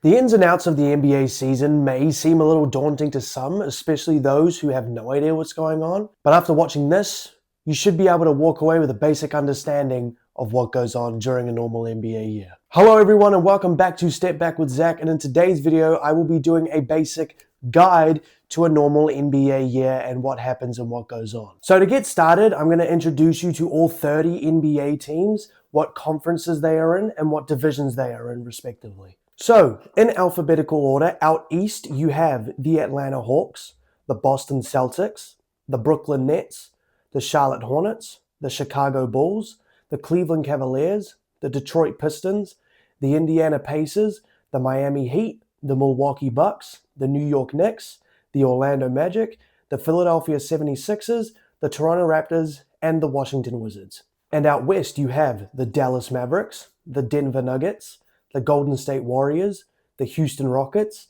The ins and outs of the NBA season may seem a little daunting to some, especially those who have no idea what's going on. But after watching this, you should be able to walk away with a basic understanding of what goes on during a normal NBA year. Hello everyone and welcome back to StepBack with Zak, and in today's video I will be doing a basic guide to a normal NBA year and what happens and what goes on. So to get started, I'm going to introduce you to all 30 NBA teams, what conferences they are in, and what divisions they are in respectively. So, in alphabetical order, out east you have the Atlanta Hawks, the Boston Celtics, the Brooklyn Nets, the Charlotte Hornets, the Chicago Bulls, the Cleveland Cavaliers, the Detroit Pistons, the Indiana Pacers, the Miami Heat, the Milwaukee Bucks, the New York Knicks, the Orlando Magic, the Philadelphia 76ers, the Toronto Raptors, and the Washington Wizards. And out west you have the Dallas Mavericks, the Denver Nuggets, the Golden State Warriors, the Houston Rockets,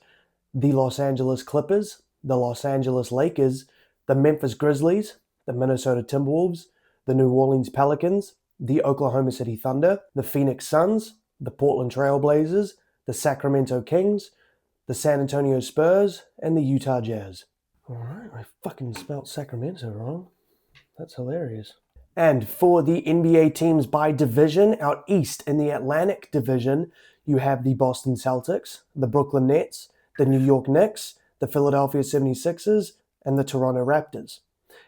the Los Angeles Clippers, the Los Angeles Lakers, the Memphis Grizzlies, the Minnesota Timberwolves, the New Orleans Pelicans, the Oklahoma City Thunder, the Phoenix Suns, the Portland Trail Blazers, the Sacramento Kings, the San Antonio Spurs, and the Utah Jazz. Alright, I fucking spelled Sacramento wrong. That's hilarious. And for the NBA teams by division, out east in the Atlantic Division, you have the Boston Celtics, the Brooklyn Nets, the New York Knicks, the Philadelphia 76ers, and the Toronto Raptors.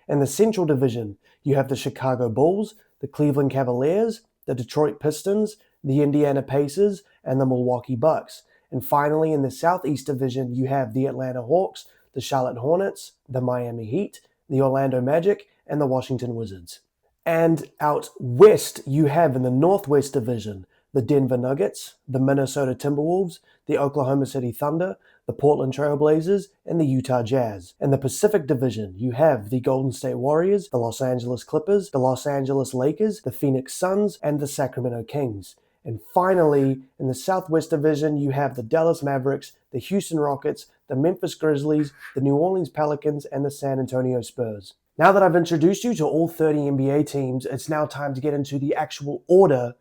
In the Central Division, you have the Chicago Bulls, the Cleveland Cavaliers, the Detroit Pistons, the Indiana Pacers, and the Milwaukee Bucks. And finally, in the Southeast Division, you have the Atlanta Hawks, the Charlotte Hornets, the Miami Heat, the Orlando Magic, and the Washington Wizards. And out west, you have in the Northwest Division, the Denver Nuggets, the Minnesota Timberwolves, the Oklahoma City Thunder, the Portland Trail Blazers, and the Utah Jazz. In the Pacific Division, you have the Golden State Warriors, the Los Angeles Clippers, the Los Angeles Lakers, the Phoenix Suns, and the Sacramento Kings. And finally, in the Southwest Division, you have the Dallas Mavericks, the Houston Rockets, the Memphis Grizzlies, the New Orleans Pelicans, and the San Antonio Spurs. Now that I've introduced you to all 30 NBA teams, it's now time to get into the actual order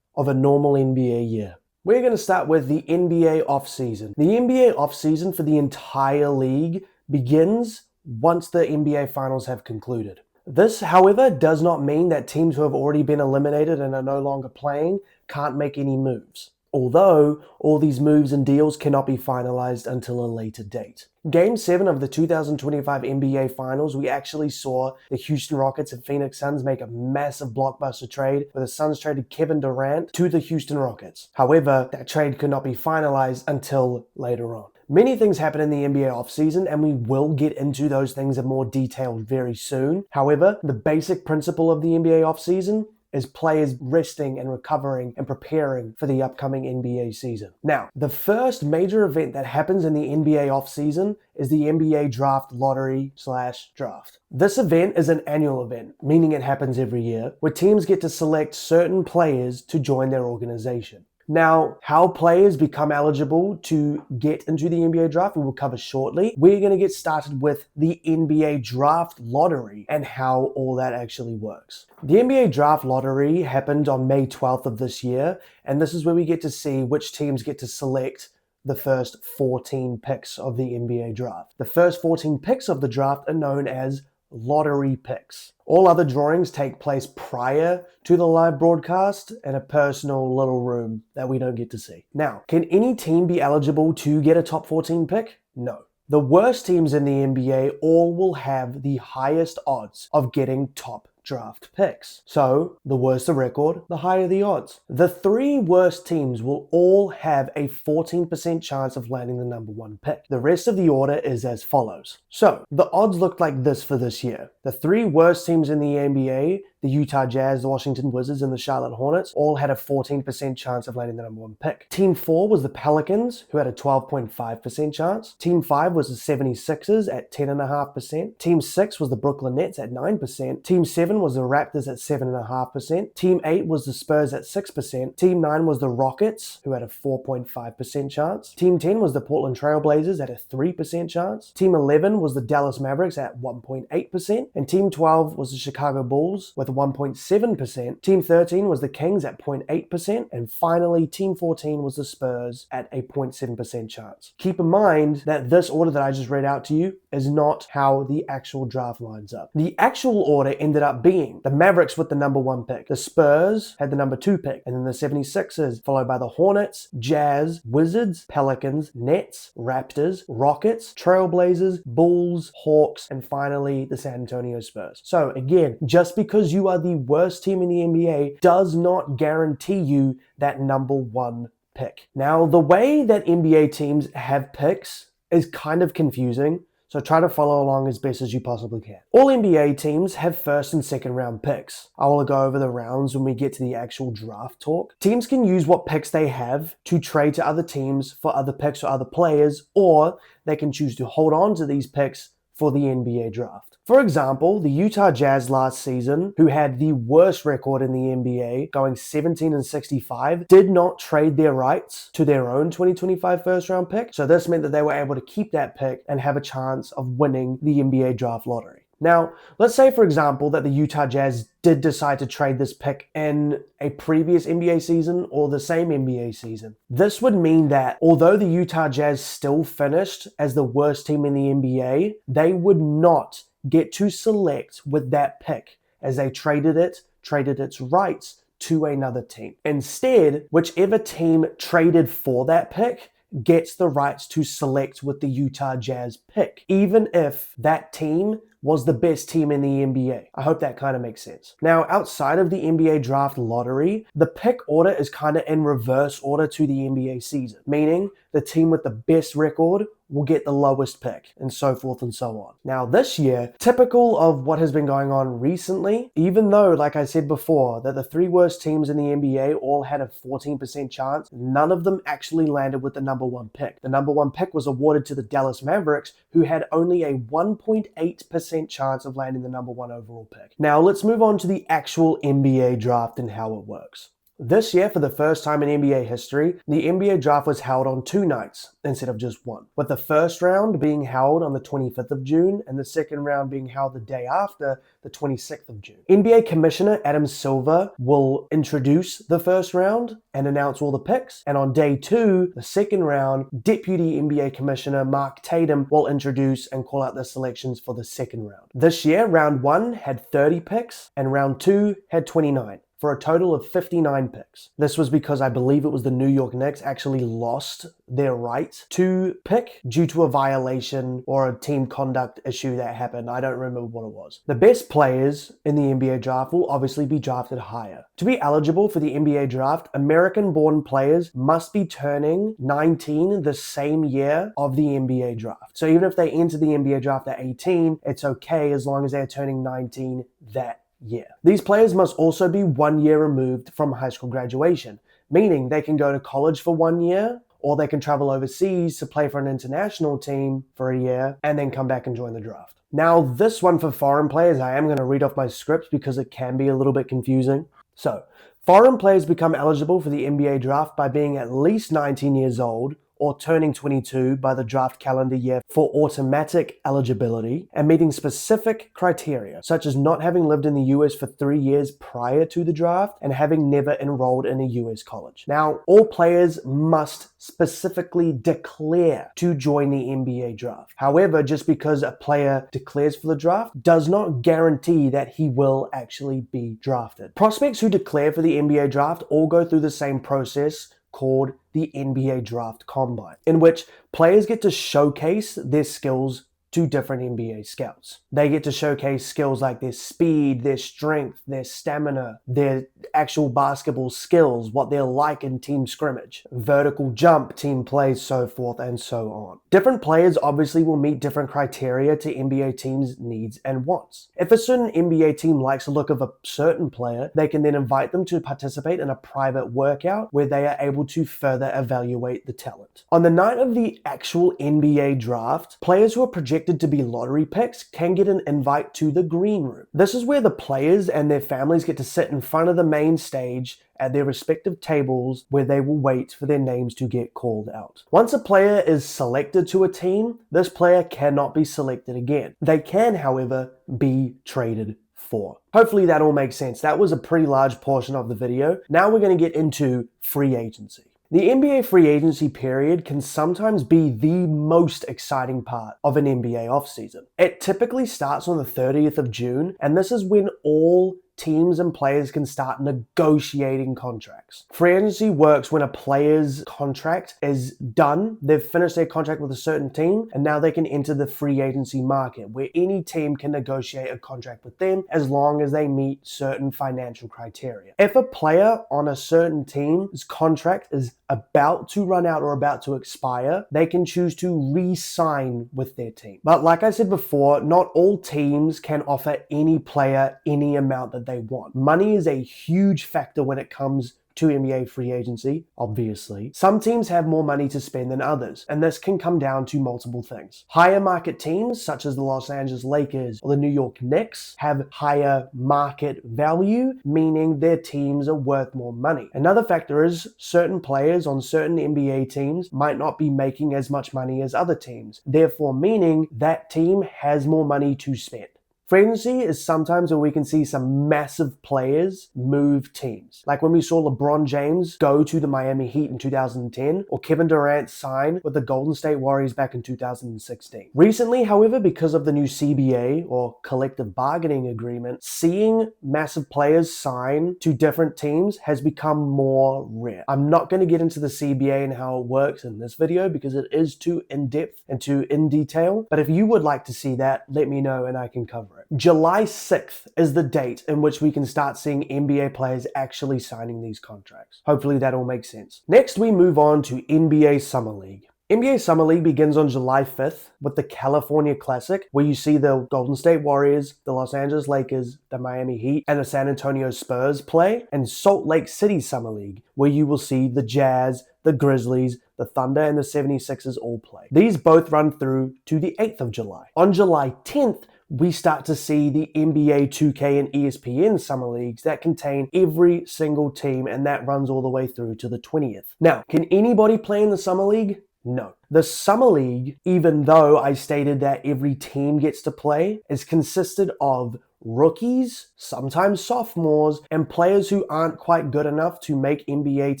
of a normal NBA year. We're going to start with the NBA offseason. The NBA offseason for the entire league begins once the NBA finals have concluded. This, however, does not mean that teams who have already been eliminated and are no longer playing can't make any moves, although all these moves and deals cannot be finalized until a later date. Game 7 of the 2025 NBA Finals, we actually saw the Houston Rockets and Phoenix Suns make a massive blockbuster trade where the Suns traded Kevin Durant to the Houston Rockets. However, that trade could not be finalized until later on. Many things happen in the NBA offseason, and we will get into those things in more detail very soon. However, the basic principle of the NBA offseason is players resting and recovering and preparing for the upcoming NBA season. Now, the first major event that happens in the NBA offseason is the NBA Draft Lottery/Draft. This event is an annual event, meaning it happens every year, where teams get to select certain players to join their organization. Now, how players become eligible to get into the NBA draft, we will cover shortly. We're going to get started with the NBA Draft Lottery and how all that actually works. The NBA Draft Lottery happened on May 12th of this year, and this is where we get to see which teams get to select the first 14 picks of the NBA draft. The first 14 picks of the draft are known as lottery picks. All other drawings take place prior to the live broadcast in a personal little room that we don't get to see. Now, can any team be eligible to get a top 14 pick? No. The worst teams in the NBA all will have the highest odds of getting top draft picks. So, the worse the record, the higher the odds. The 3 worst teams will all have a 14% chance of landing the number 1 pick. The rest of the order is as follows. So, the odds look like this for this year. The 3 worst teams in the NBA, the Utah Jazz, the Washington Wizards, and the Charlotte Hornets, all had a 14% chance of landing the number 1 pick. Team 4 was the Pelicans, who had a 12.5% chance. Team 5 was the 76ers at 10.5%. Team 6 was the Brooklyn Nets at 9%. Team 7 was the Raptors at 7.5%. Team 8 was the Spurs at 6%. Team 9 was the Rockets, who had a 4.5% chance. Team 10 was the Portland Trail Blazers at a 3% chance. Team 11 was the Dallas Mavericks at 1.8%. And Team 12 was the Chicago Bulls with with 1.7%, Team 13 was the Kings at 0.8%, and finally Team 14 was the Spurs at a 0.7% chance. Keep in mind that this order that I just read out to you is not how the actual draft lines up. The actual order ended up being the Mavericks with the number 1 pick, the Spurs had the number 2 pick, and then the 76ers, followed by the Hornets, Jazz, Wizards, Pelicans, Nets, Raptors, Rockets, Trailblazers, Bulls, Hawks, and finally the San Antonio Spurs. So again, just because you are the worst team in the NBA does not guarantee you that number 1 pick. Now, the way that NBA teams have picks is kind of confusing, so try to follow along as best as you possibly can. All NBA teams have first and second round picks. I will go over the rounds when we get to the actual draft talk. Teams can use what picks they have to trade to other teams for other picks or other players, or they can choose to hold on to these picks for the NBA draft. For example, the Utah Jazz last season, who had the worst record in the NBA, going 17-65, did not trade their rights to their own 2025 first round pick. So this meant that they were able to keep that pick and have a chance of winning the NBA draft lottery. Now, let's say, for example, that the Utah Jazz did decide to trade this pick in a previous NBA season or the same NBA season. This would mean that although the Utah Jazz still finished as the worst team in the NBA, they would not get to select with that pick as they traded its rights to another team. Instead, whichever team traded for that pick gets the rights to select with the Utah Jazz pick, even if that team was the best team in the NBA. I hope that kind of makes sense. Now, outside of the NBA draft lottery, the pick order is kind of in reverse order to the NBA season, meaning the team with the best record will get the lowest pick, and so forth and so on. Now this year, typical of what has been going on recently, even though, like I said before, that the 3 worst teams in the NBA all had a 14% chance, none of them actually landed with the number 1 pick. The number 1 pick was awarded to the Dallas Mavericks, who had only a 1.8% chance of landing the number 1 overall pick. Now let's move on to the actual NBA draft and how it works. This year, for the first time in NBA history, the NBA draft was held on 2 nights instead of just 1, with the first round being held on the 25th of June and the second round being held the day after, the 26th of June. NBA Commissioner Adam Silver will introduce the first round and announce all the picks, and on day 2, the second round, Deputy NBA Commissioner Mark Tatum will introduce and call out the selections for the second round. This year, round 1 had 30 picks and round 2 had 29. For a total of 59 picks. This was because I believe it was the New York Knicks actually lost their right to pick due to a violation or a team conduct issue that happened. I don't remember what it was. The best players in the NBA draft will obviously be drafted higher. To be eligible for the NBA draft, American-born players must be turning 19 the same year of the NBA draft. So even if they enter the NBA draft at 18, it's okay as long as they're turning 19 that year. These players must also be 1 year removed from high school graduation, meaning they can go to college for 1 year, or they can travel overseas to play for an international team for a year and then come back and join the draft. Now, this one for foreign players, I am going to read off my script because it can be a little bit confusing. So, foreign players become eligible for the NBA draft by being at least 19 years old or turning 22 by the draft calendar year for automatic eligibility and meeting specific criteria, such as not having lived in the US for 3 years prior to the draft and having never enrolled in a US college. Now, all players must specifically declare to join the NBA draft. However, just because a player declares for the draft does not guarantee that he will actually be drafted. Prospects who declare for the NBA draft all go through the same process called the NBA Draft Combine, in which players get to showcase their skills to different NBA scouts. They get to showcase skills like their speed, their strength, their stamina, their actual basketball skills, what they're like in team scrimmage, vertical jump, team plays, so forth and so on. Different players obviously will meet different criteria to NBA teams' needs and wants. If a certain NBA team likes the look of a certain player, they can then invite them to participate in a private workout where they are able to further evaluate the talent. On the night of the actual NBA draft, players who are projected to be lottery picks can get an invite to the green room. This is where the players and their families get to sit in front of the main stage at their respective tables where they will wait for their names to get called out. Once a player is selected to a team, this player cannot be selected again. They can, however, be traded 4. Hopefully that all makes sense. That was a pretty large portion of the video. Now we're going to get into free agency. The NBA free agency period can sometimes be the most exciting part of an NBA offseason. It typically starts on the 30th of June, and this is when all teams and players can start negotiating contracts. Free agency works when a player's contract is done, they've finished their contract with a certain team, and now they can enter the free agency market, where any team can negotiate a contract with them as long as they meet certain financial criteria. If a player on a certain team's contract is about to run out or about to expire, they can choose to re-sign with their team. But like I said before, not all teams can offer any player any amount that they want. Money is a huge factor when it comes to NBA free agency, obviously. Some teams have more money to spend than others, and this can come down to multiple things. Higher market teams, such as the Los Angeles Lakers or the New York Knicks, have higher market value, meaning their teams are worth more money. Another factor is certain players on certain NBA teams might not be making as much money as other teams, therefore meaning that team has more money to spend. Free agency is sometimes where we can see some massive players move teams. Like when we saw LeBron James go to the Miami Heat in 2010, or Kevin Durant sign with the Golden State Warriors back in 2016. Recently, however, because of the new CBA, or collective bargaining agreement, seeing massive players sign to different teams has become more rare. I'm not going to get into the CBA and how it works in this video because it is too in-depth and too in detail, but if you would like to see that, let me know and I can cover it. July 6th is the date in which we can start seeing NBA players actually signing these contracts. Hopefully that all makes sense. Next, we move on to NBA Summer League. NBA Summer League begins on July 5th with the California Classic, where you see the Golden State Warriors, the Los Angeles Lakers, the Miami Heat, and the San Antonio Spurs play, and Salt Lake City Summer League, where you will see the Jazz, the Grizzlies, the Thunder, and the 76ers all play. These both run through to the 8th of July. On July 10th, we start to see the NBA 2K and ESPN summer leagues that contain every single team, and that runs all the way through to the 20th. Now, can anybody play in the summer league? No. The summer league, even though I stated that every team gets to play, is consisted of rookies, sometimes sophomores, and players who aren't quite good enough to make NBA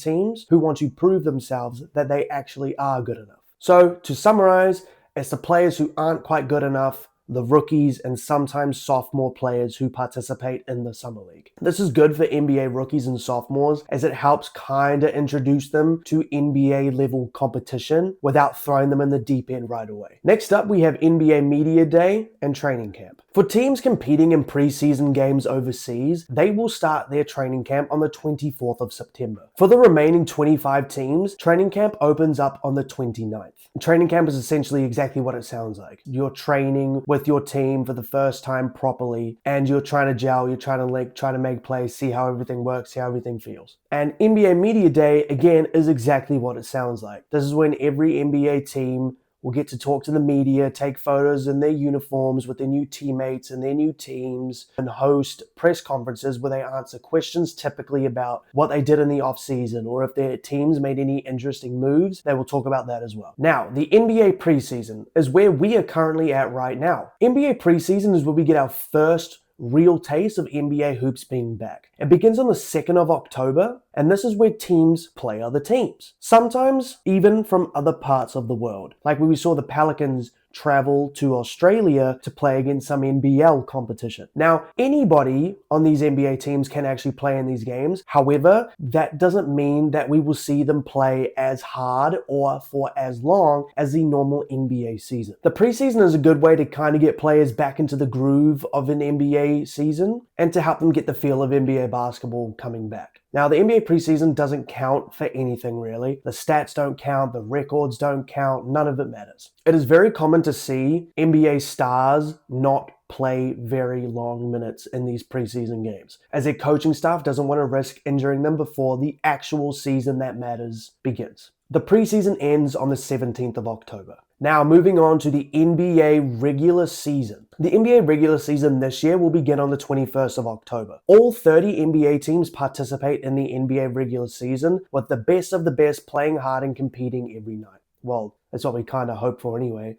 teams, who want to prove themselves that they actually are good enough. So, to summarize, it's the players who aren't quite good enough, the rookies, and sometimes sophomore players who participate in the summer league. This is good for NBA rookies and sophomores as it helps kind of introduce them to NBA level competition without throwing them in the deep end right away. Next up, we have NBA Media Day and Training Camp. For teams competing in preseason games overseas, they will start their training camp on the 24th of September. For the remaining 25 teams, training camp opens up on the 29th. Training camp is essentially exactly what it sounds like. You're training with your team for the first time properly, and you're trying to gel, you're trying to link, trying to make plays, see how everything works, see how everything feels. And NBA Media Day, again, is exactly what it sounds like. This is when every NBA team will get to talk to the media, take photos in their uniforms with their new teammates and their new teams, and host press conferences where they answer questions typically about what they did in the offseason, or if their teams made any interesting moves, they will talk about that as well. Now, the NBA preseason is where we are currently at right now. NBA preseason is where we get our first real taste of NBA hoops being back. It begins on the 2nd of October, and this is where teams play other teams. Sometimes even from other parts of the world. Like when we saw the Pelicans travel to Australia to play against some NBL competition. Now, anybody on these NBA teams can actually play in these games. However, that doesn't mean that we will see them play as hard or for as long as the normal NBA season. The preseason is a good way to kind of get players back into the groove of an NBA season and to help them get the feel of NBA basketball coming back. Now, the NBA preseason doesn't count for anything really. The stats don't count, the records don't count, none of it matters. It is very common to see NBA stars not play very long minutes in these preseason games, as their coaching staff doesn't want to risk injuring them before the actual season that matters begins. The preseason ends on the 17th of October. Now, moving on to the NBA regular season. The NBA regular season this year will begin on the 21st of October. All 30 NBA teams participate in the NBA regular season, with the best of the best playing hard and competing every night. Well, that's what we kind of hope for anyway.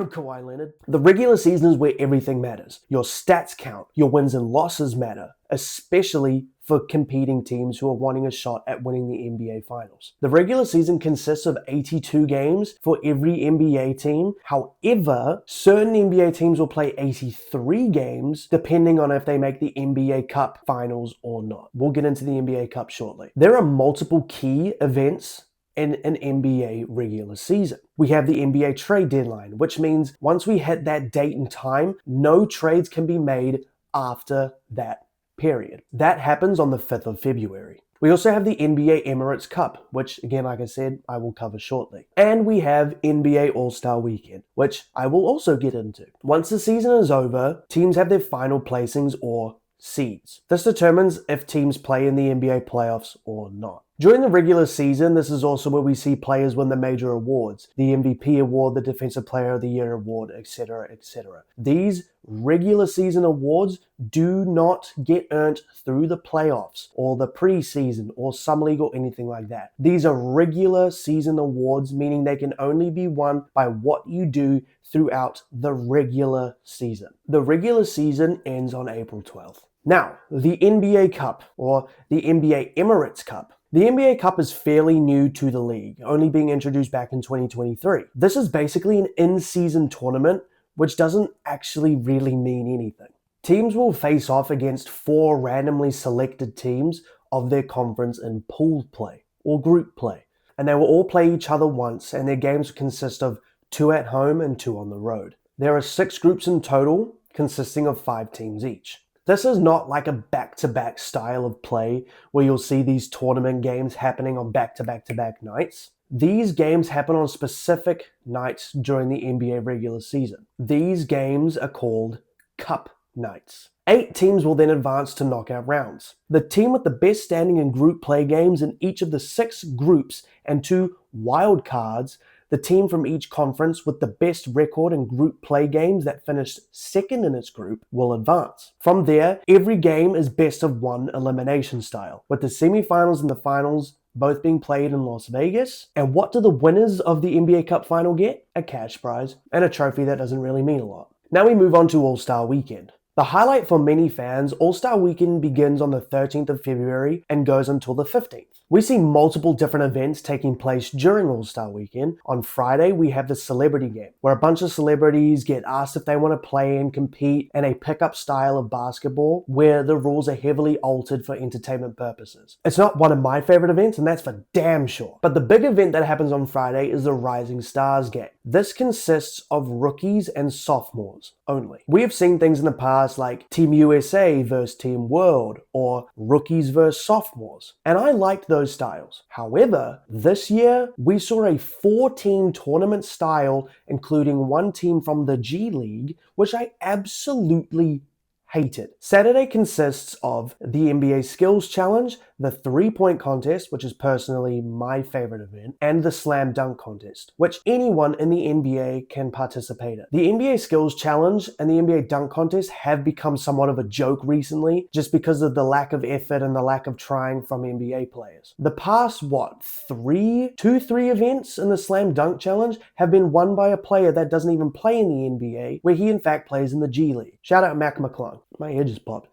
Kawhi Leonard. The regular season is where everything matters. Your stats count. Your wins and losses matter, especially for competing teams who are wanting a shot at winning the NBA Finals. The regular season consists of 82 games for every NBA team. However, certain NBA teams will play 83 games depending on if they make the NBA Cup Finals or not. We'll get into the NBA Cup shortly. There are multiple key events in an NBA regular season. We have the NBA trade deadline, which means once we hit that date and time, no trades can be made after that period. That happens on the 5th of February. We also have the NBA Emirates Cup, which again, like I said, I will cover shortly. And we have NBA All-Star Weekend, which I will also get into. Once the season is over, teams have their final placings or seeds. This determines if teams play in the NBA playoffs or not. During the regular season, this is also where we see players win the major awards, the MVP award, the Defensive Player of the Year award, etc., etc. These regular season awards do not get earned through the playoffs or the preseason or summer league or anything like that. These are regular season awards, meaning they can only be won by what you do throughout the regular season. The regular season ends on April 12th. Now, the NBA Cup or the NBA Emirates Cup. The NBA Cup is fairly new to the league, only being introduced back in 2023. This is basically an in-season tournament, which doesn't actually really mean anything. Teams will face off against 4 randomly selected teams of their conference in pool play or group play, and they will all play each other once, and their games consist of 2 at home and 2 on the road. There are 6 groups in total, consisting of 5 teams each. This is not like a back-to-back style of play where you'll see these tournament games happening on back-to-back-to-back nights. These games happen on specific nights during the NBA regular season. These games are called Cup nights. 8 teams will then advance to knockout rounds. The team with the best standing in group play games in each of the 6 groups and 2 wild cards, the team from each conference with the best record in group play games that finished second in its group will advance. From there, every game is best of 1 elimination style, with the semifinals and the finals both being played in Las Vegas. And what do the winners of the NBA Cup final get? A cash prize and a trophy that doesn't really mean a lot. Now we move on to All-Star Weekend. The highlight for many fans, All-Star Weekend begins on the 13th of February and goes until the 15th. We see multiple different events taking place during All-Star Weekend. On Friday, we have the Celebrity Game, where a bunch of celebrities get asked if they want to play and compete in a pickup style of basketball where the rules are heavily altered for entertainment purposes. It's not one of my favorite events, and that's for damn sure. But the big event that happens on Friday is the Rising Stars Game. This consists of rookies and sophomores only. We have seen things in the past like Team USA versus Team World or rookies versus sophomores, and I liked those styles. However, this year we saw a 4-team tournament style, including 1 team from the G League, which I absolutely hated. Saturday consists of the NBA Skills Challenge, the 3-point contest, which is personally my favorite event, and the Slam Dunk contest, which anyone in the NBA can participate in. The NBA Skills Challenge and the NBA Dunk contest have become somewhat of a joke recently, just because of the lack of effort and the lack of trying from NBA players. The past, 3 events in the Slam Dunk Challenge have been won by a player that doesn't even play in the NBA, where he in fact plays in the G League. Shout out Mac McClung. My ear just popped.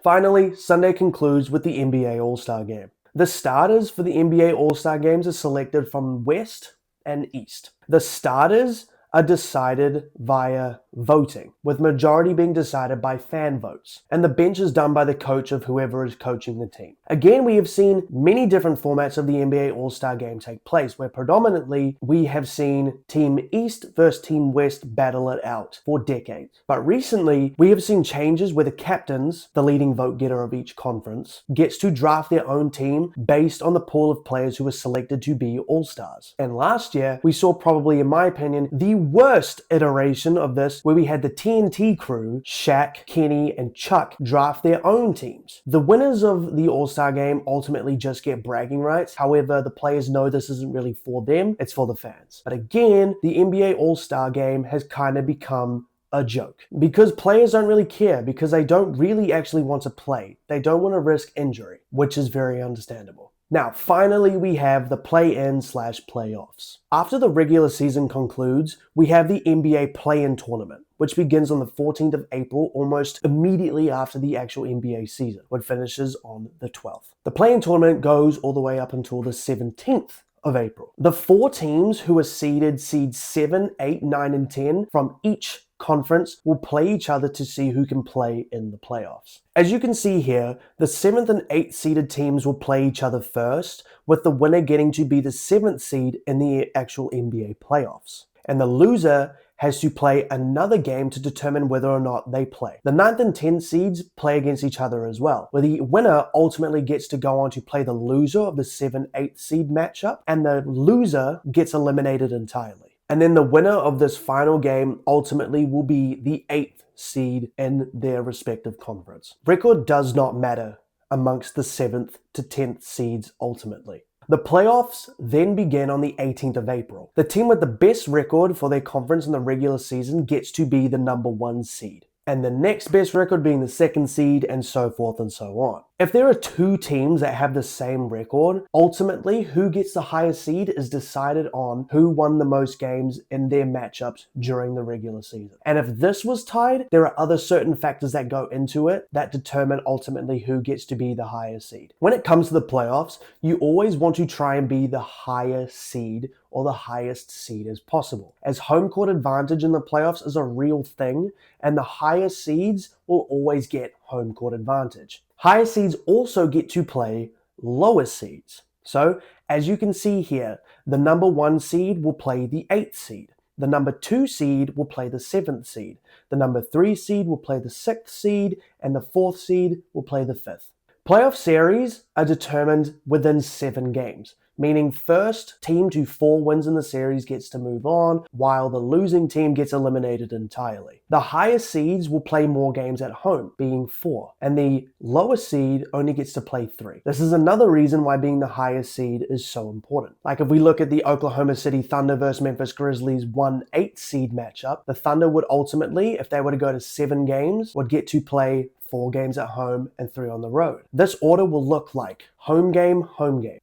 Finally, Sunday concludes with the NBA All-Star Game. The starters for the NBA All-Star Games are selected from West and East. The starters are decided via voting, with majority being decided by fan votes, and the bench is done by the coach of whoever is coaching the team. Again, we have seen many different formats of the NBA All-Star Game take place, where predominantly we have seen Team East versus Team West battle it out for decades. But recently, we have seen changes where the captains, the leading vote getter of each conference, gets to draft their own team based on the pool of players who were selected to be All-Stars. And last year, we saw probably, in my opinion, the worst iteration of this, where we had the TNT crew, Shaq, Kenny, and Chuck, draft their own teams. The winners of the All-Star Game ultimately just get bragging rights. However, the players know this isn't really for them, it's for the fans. But again, the NBA All-Star Game has kind of become a joke because players don't really care, because they don't really actually want to play. They don't want to risk injury, which is very understandable. Now, finally, we have the play-in/playoffs. After the regular season concludes, we have the NBA play-in tournament, which begins on the 14th of April, almost immediately after the actual NBA season, which finishes on the 12th. The play-in tournament goes all the way up until the 17th of April. The 4 teams who are seeds 7, 8, 9, and 10 from each conference will play each other to see who can play in the playoffs. As you can see here, the 7th and 8th seeded teams will play each other first, with the winner getting to be the 7th seed in the actual NBA playoffs. And the loser has to play another game to determine whether or not they play. The 9th and 10th seeds play against each other as well, where the winner ultimately gets to go on to play the loser of the 7-8 seed matchup, and the loser gets eliminated entirely. And then the winner of this final game ultimately will be the 8th seed in their respective conference. Record does not matter amongst the 7th to 10th seeds ultimately. The playoffs then begin on the 18th of April. The team with the best record for their conference in the regular season gets to be the number 1 seed, and the next best record being the 2nd seed, and so forth and so on. If there are 2 teams that have the same record, ultimately who gets the highest seed is decided on who won the most games in their matchups during the regular season. And if this was tied, there are other certain factors that go into it that determine ultimately who gets to be the highest seed. When it comes to the playoffs, you always want to try and be the highest seed or the highest seed as possible, as home court advantage in the playoffs is a real thing, and the highest seeds will always get home court advantage. Higher seeds also get to play lower seeds. So, as you can see here, the number 1 seed will play the 8th seed. The number 2 seed will play the 7th seed. The number 3 seed will play the 6th seed, and the 4th seed will play the 5th. Playoff series are determined within 7 games, meaning first team to 4 wins in the series gets to move on, while the losing team gets eliminated entirely. The highest seeds will play more games at home, being 4, and the lowest seed only gets to play 3. This is another reason why being the highest seed is so important. Like if we look at the Oklahoma City Thunder versus Memphis Grizzlies 1-8 seed matchup, the Thunder would ultimately, if they were to go to 7 games, would get to play 4 games at home and 3 on the road. This order will look like home game,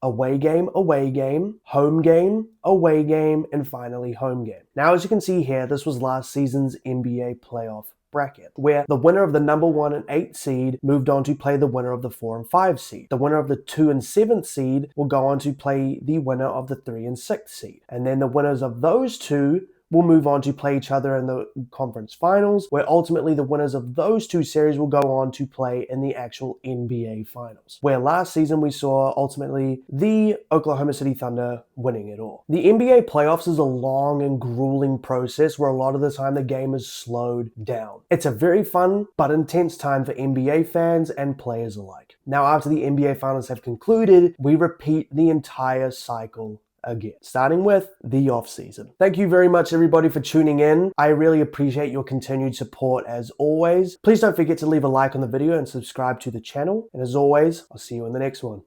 away game, home game, away game, and finally home game. Now, as you can see here, this was last season's NBA playoff bracket, where the winner of the number 1 and 8 seed moved on to play the winner of the 4 and 5 seed. The winner of the 2 and 7th seed will go on to play the winner of the 3 and 6th seed. And then the winners of those 2 will move on to play each other in the conference finals, where ultimately the winners of those 2 series will go on to play in the actual NBA finals, where last season we saw ultimately the Oklahoma City Thunder winning it all. The NBA playoffs is a long and grueling process where a lot of the time the game is slowed down. It's a very fun but intense time for NBA fans and players alike. Now, after the NBA finals have concluded, we repeat the entire cycle again, starting with the off season. Thank you very much everybody for tuning in. I really appreciate your continued support as always. Please don't forget to leave a like on the video and subscribe to the channel. And as always, I'll see you in the next one.